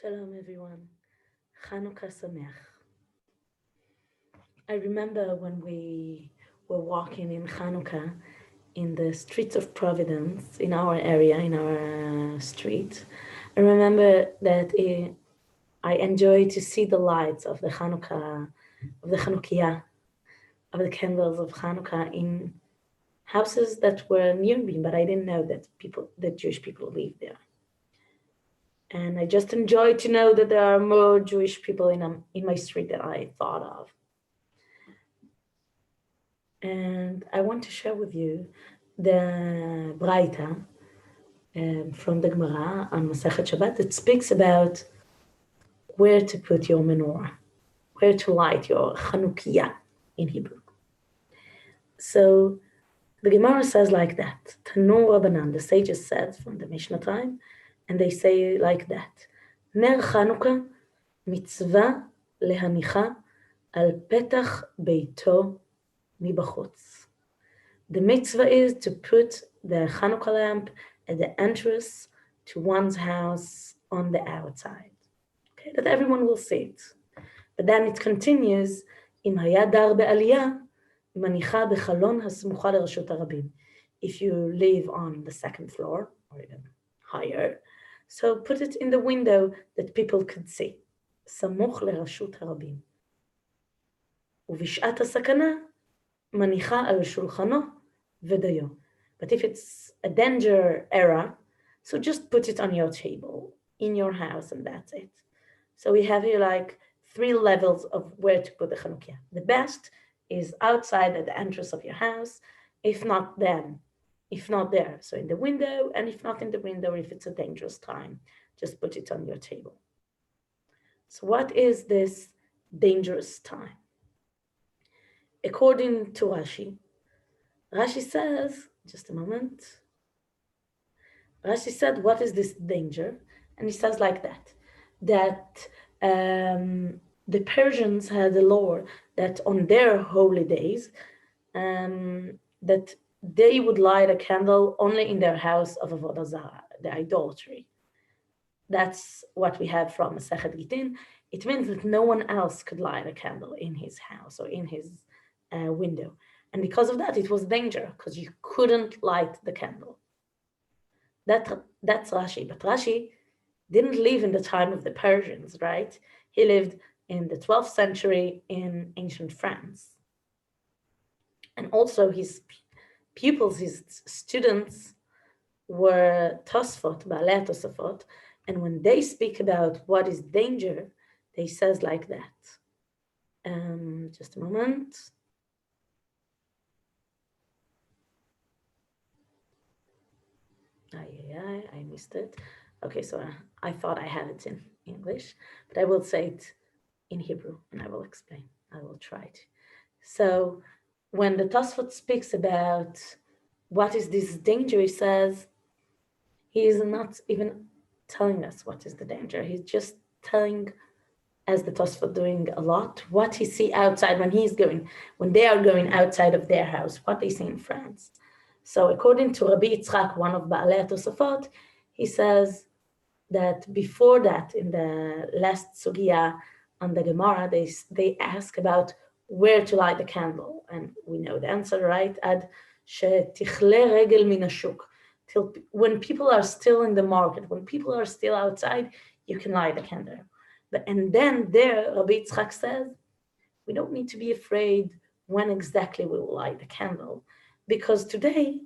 Shalom everyone. Chanukah Sameach. I remember when we were walking in Chanukah in the streets of Providence, in our area, in our street. I remember that I enjoyed to see the lights of the Chanukah, of the Chanukiah, of the candles of Chanukah in houses that were near me, but I didn't know that Jewish people live there. And I just enjoyed to know that there are more Jewish people in my street than I thought of. And I want to share with you the Braita from the Gemara on Masechet Shabbat that speaks about where to put your menorah, where to light your Chanukah in Hebrew. So the Gemara says like that. Tanur Rabbanit, the sages said from the Mishnah time, and they say like that. Ner Chanukah mitzvah lehanicha al petach beito mibachutz. The mitzvah is to put the Chanukah lamp at the entrance to one's house on the outside, okay, that everyone will see it. But then it continues, Im haya dar be'aliyah, manicha bechalon hasmucha lerashut harabim. If you live on the second floor, or even higher, so put it in the window that people could see. Samuch lerashut harabim. Uvish'at hasakana, manicha al shulchano v'dayo. But if it's a danger era, so just put it on your table in your house and that's it. So we have here like 3 levels of where to put the Chanukah. The best is outside at the entrance of your house. If not then, if not there, so in the window, and if not in the window, if it's a dangerous time, just put it on your table. So what is this dangerous time? According to Rashi, Rashi says, just a moment. Rashi said, what is this danger? And he says like that the Persians had a law that on their holy days, that they would light a candle only in their house of Avodah Zarah, the idolatry. That's what we have from Masechet Gitin. It means that no one else could light a candle in his house or in his window. And because of that, it was danger, because you couldn't light the candle. That's Rashi. But Rashi didn't live in the time of the Persians, right? He lived in the 12th century in ancient France. And also his pupils, his students, were Tosfot, Baalei Tosafot. And when they speak about what is danger, they says like that. Just a moment. I missed it. Okay, so I thought I had it in English, but I will say it in Hebrew and I will explain. I will try to. So when the Tosfot speaks about what is this danger, he says he is not even telling us what is the danger. He's just telling, as the Tosfot doing a lot, what he see outside when they are going outside of their house, what they see in France. So according to Rabbi Yitzchak, one of Baalei Tosafot, he says that before that, in the last sugya on the Gemara, they ask about where to light the candle. And we know the answer, right? Ad shetichle regel min hashuk. Till when people are still in the market, when people are still outside, you can light the candle. And then there, Rabbi Yitzchak says, we don't need to be afraid when exactly we will light the candle. Because today,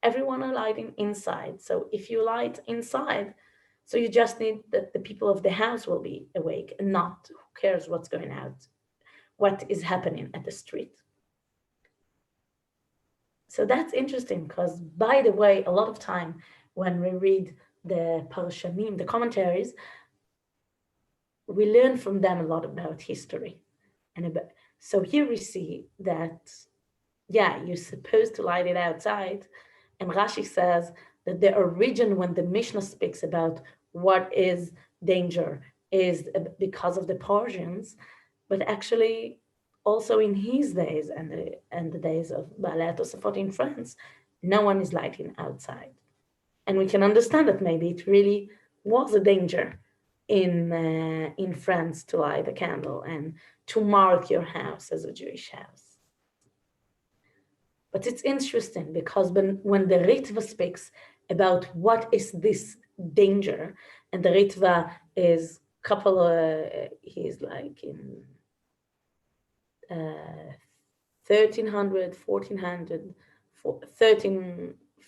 everyone are lighting inside. So if you light inside, so you just need that the people of the house will be awake and not who cares what's going out, what is happening at the street. So that's interesting because, by the way, a lot of time when we read the Parshanim, the commentaries, we learn from them a lot about history. So here we see that you're supposed to light it outside. And Rashi says that the origin, when the Mishnah speaks about what is danger, is because of the Persians, but actually also in his days and the days of Baalei Tosafot in France, no one is lighting outside. And we can understand that maybe it really was a danger in France to light a candle and to mark your house as a Jewish house. But it's interesting because when the Ritva speaks about what is this danger, and the Ritva is he's like in 1300, 1400,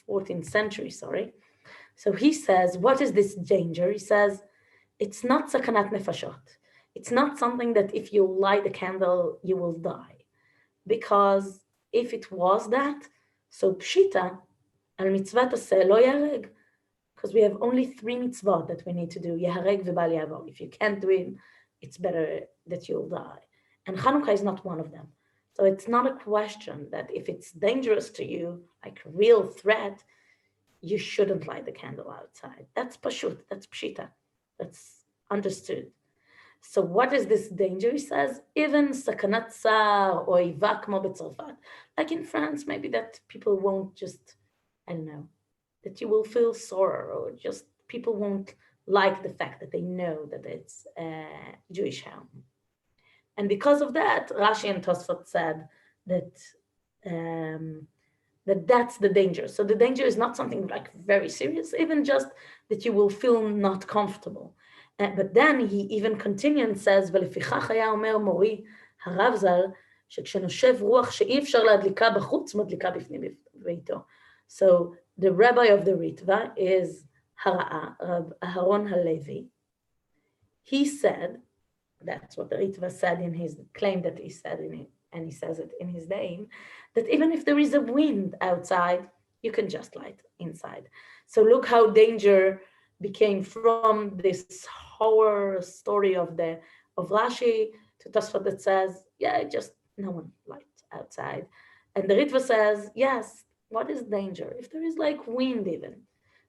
14th century, sorry. So he says, what is this danger? He says, it's not sakanat nefashot. It's not something that if you light the candle, you will die. Because if it was that, so pshita, al mitzvat aseh lo yareg, because we have only 3 mitzvot that we need to do, yahareg v'bal yavo. If you can't do it, it's better that you'll die. And Chanukah is not one of them. So it's not a question that if it's dangerous to you, like a real threat, you shouldn't light the candle outside. That's pashut, that's pshita, that's understood. So what is this danger? He says, even sakanat tsar or iva kmo betzarfat. Like in France, maybe that people won't just, I don't know, that you will feel sorrow, or just people won't like the fact that they know that it's a Jewish home. And because of that, Rashi and Tosfot said that that's the danger. So the danger is not something like very serious, even just that you will feel not comfortable. But then he even continues and says, ולפיכך היה אומר מורי הרב ז"ל, שכשנושב רוח שאי אפשר להדליקה בחוץ, מדליקה בפנים ביתו. So the rabbi of the Ritva is Hara'a, Rab Aharon Halevi. He said, that's what the Ritva said in his claim that he said in it, and he says it in his name, that even if there is a wind outside, you can just light inside. So look how danger became from this horror story of Rashi to Tosfot that says, yeah, just no one light outside. And the Ritva says, yes, what is danger? If there is like wind even.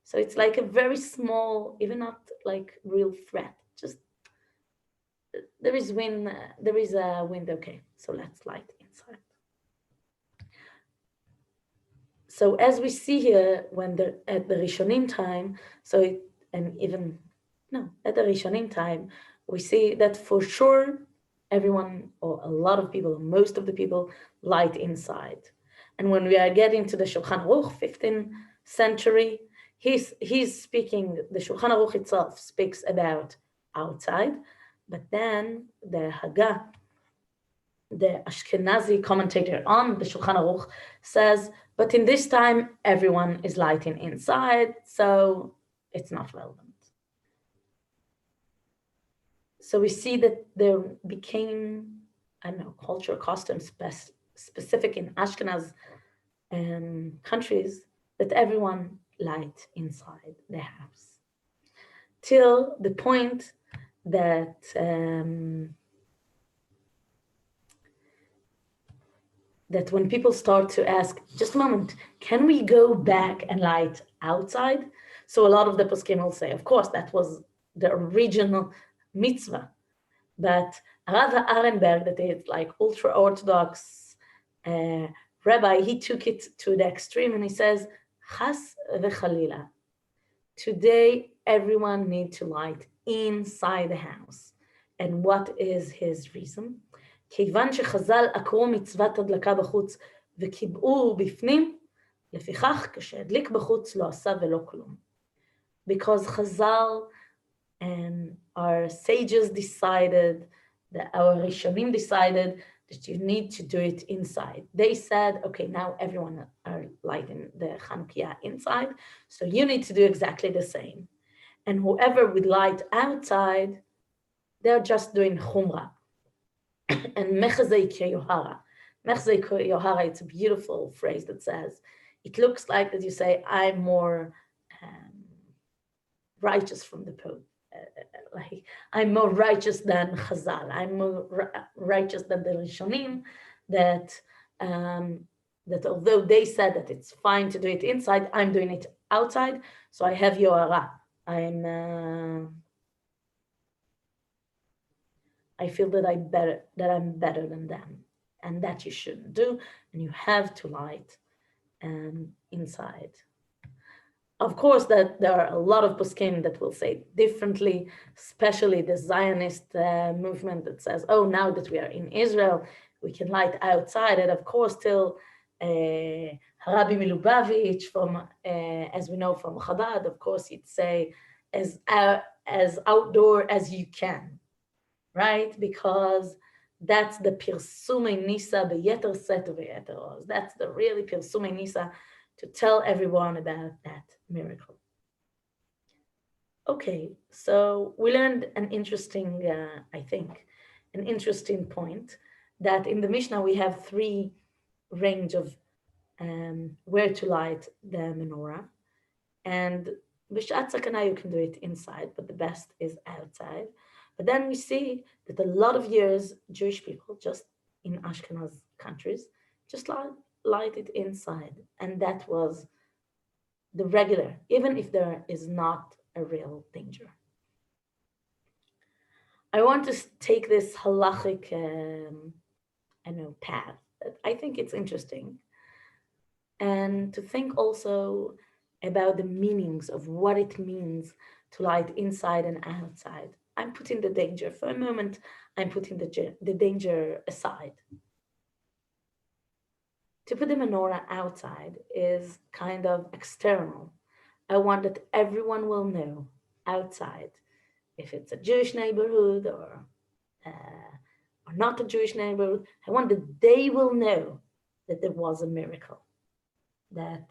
So it's like a very small, even not like real threat, just there is wind, okay, so let's light inside. So as we see here, at the Rishonim time, at the Rishonim time, we see that for sure everyone, or a lot of people, most of the people, light inside. And when we are getting to the Shulchan Aruch, 15th century, he's speaking, the Shulchan Aruch itself speaks about outside, but then the Haggah, the Ashkenazi commentator on the Shulchan Aruch, says, but in this time, everyone is lighting inside, so it's not relevant. So we see that there became, culture, customs specific in Ashkenaz countries, that everyone light inside the house. Till the point that that when people start to ask, just a moment, can we go back and light outside? So a lot of the poskim will say, of course, that was the original mitzvah. But Rav Arenberg, that is like ultra-Orthodox rabbi, he took it to the extreme and he says, Chas v'chalila. Today, everyone needs to light inside the house. And what is his reason? כיוון שחז"ל עקרו מצוות הדלקה בחוץ וקיבעו בפנים, לפיכך כשהדליק בחוץ לא עשה ולא כלום. Because Chazal and our sages decided, that our Rishonim decided that you need to do it inside. They said, okay, now everyone are lighting the Chanukah inside, so you need to do exactly the same. And whoever would light outside, they're just doing chumrah. And mechazei yohara. Mechazei yohara, it's a beautiful phrase that says, it looks like that you say, I'm more righteous from the Pope. Like I'm more righteous than Chazal. I'm more righteous than the Rishonim. That although they said that it's fine to do it inside, I'm doing it outside. So I have yohara. I feel that I'm better than them, and that you shouldn't do, and you have to light inside. Of course, that there are a lot of poskim that will say differently, especially the Zionist movement that says, "Oh, now that we are in Israel, we can light outside." And of course, till Rabbi Milubavitch, from as we know from Chabad, of course, he'd say, as outdoor as you can, right? Because that's the Pirsumei Nisa beyeter set beyeter oz. That's the really Pirsumei Nisa, to tell everyone about that miracle. Okay, so we learned an interesting, I think, an interesting point, that in the Mishnah we have three range of where to light the menorah. And b'shat sakana you can do it inside, but the best is outside. But then we see that a lot of years Jewish people, just in Ashkenaz countries, just light it inside, and that was the regular, even if there is not a real danger. I want to take this halachic, path. I think it's interesting, and to think also about the meanings of what it means to light inside and outside. I'm putting the danger for a moment. I'm putting the danger aside. To put the menorah outside is kind of external. I want that everyone will know outside, if it's a Jewish neighborhood or not a Jewish neighborhood. I want that they will know that there was a miracle, that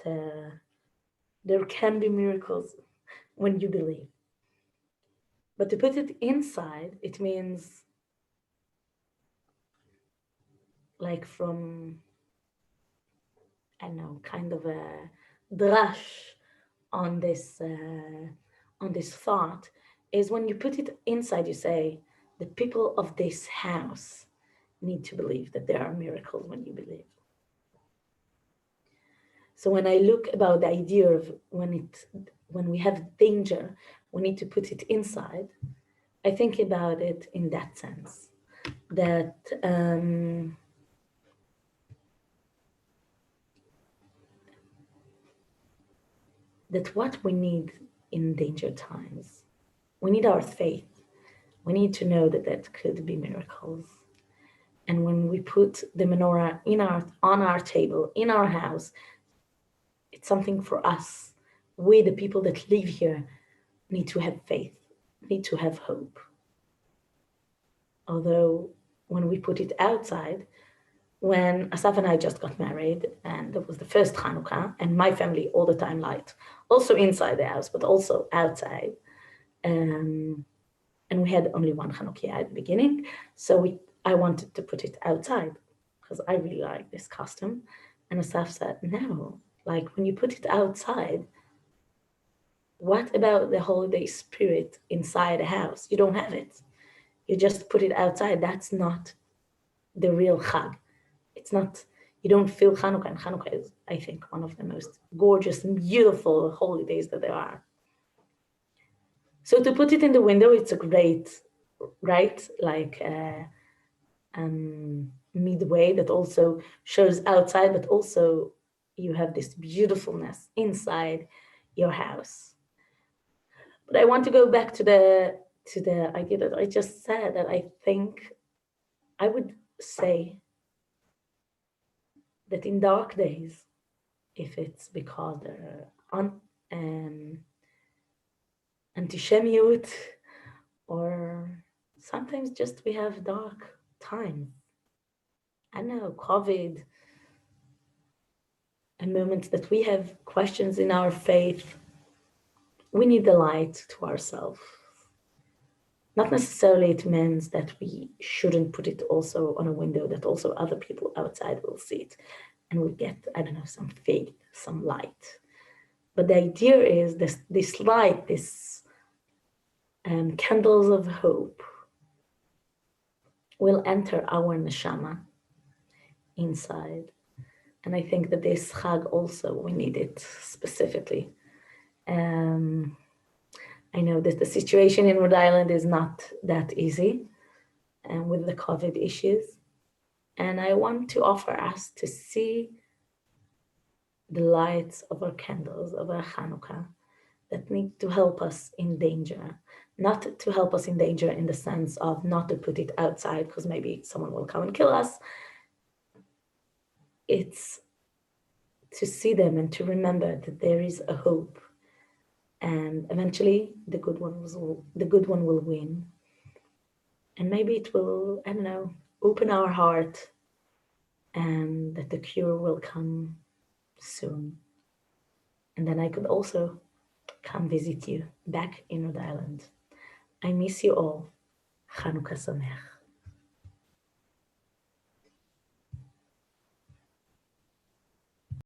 there can be miracles when you believe. But to put it inside, it means like from, I don't know, kind of a drash on this thought, is when you put it inside, you say, the people of this house need to believe that there are miracles when you believe. So when I look about the idea of when we have danger, we need to put it inside, I think about it in that sense, that that what we need in danger times, we need our faith. We need to know that that could be miracles. And when we put the menorah on our table, in our house, it's something for us. We, the people that live here, need to have faith, need to have hope. Although when we put it outside, when Asaf and I just got married, and it was the first Chanukah, and my family all the time light, also inside the house, but also outside. And we had only one Chanukah at the beginning, so I wanted to put it outside because I really like this custom. And Asaf said, no, like when you put it outside, what about the holiday spirit inside the house? You don't have it. You just put it outside. That's not the real Chag. It's not, you don't feel Chanukah, and Chanukah is, I think, one of the most gorgeous and beautiful holidays that there are. So to put it in the window, it's a great, right? Like midway that also shows outside, but also you have this beautifulness inside your house. But I want to go back to the idea that I just said, that I think I would say that in dark days, if it's because there are antisemiyut, or sometimes just we have dark times. I know, COVID, and moments that we have questions in our faith, we need the light to ourselves. Not necessarily it means that we shouldn't put it also on a window that also other people outside will see it, and we get, I don't know, some faith, some light. But the idea is this light, this candles of hope will enter our neshama inside. And I think that this Chag also, we need it specifically. I know that the situation in Rhode Island is not that easy with the COVID issues. And I want to offer us to see the lights of our candles, of our Chanukah, that need to help us in danger. Not to help us in danger in the sense of not to put it outside because maybe someone will come and kill us. It's to see them and to remember that there is a hope, and eventually the good one will win, and maybe it will, I don't know, open our heart, and that the cure will come soon. And then I could also come visit you back in Rhode Island. I miss you all. Chanukah Sameach.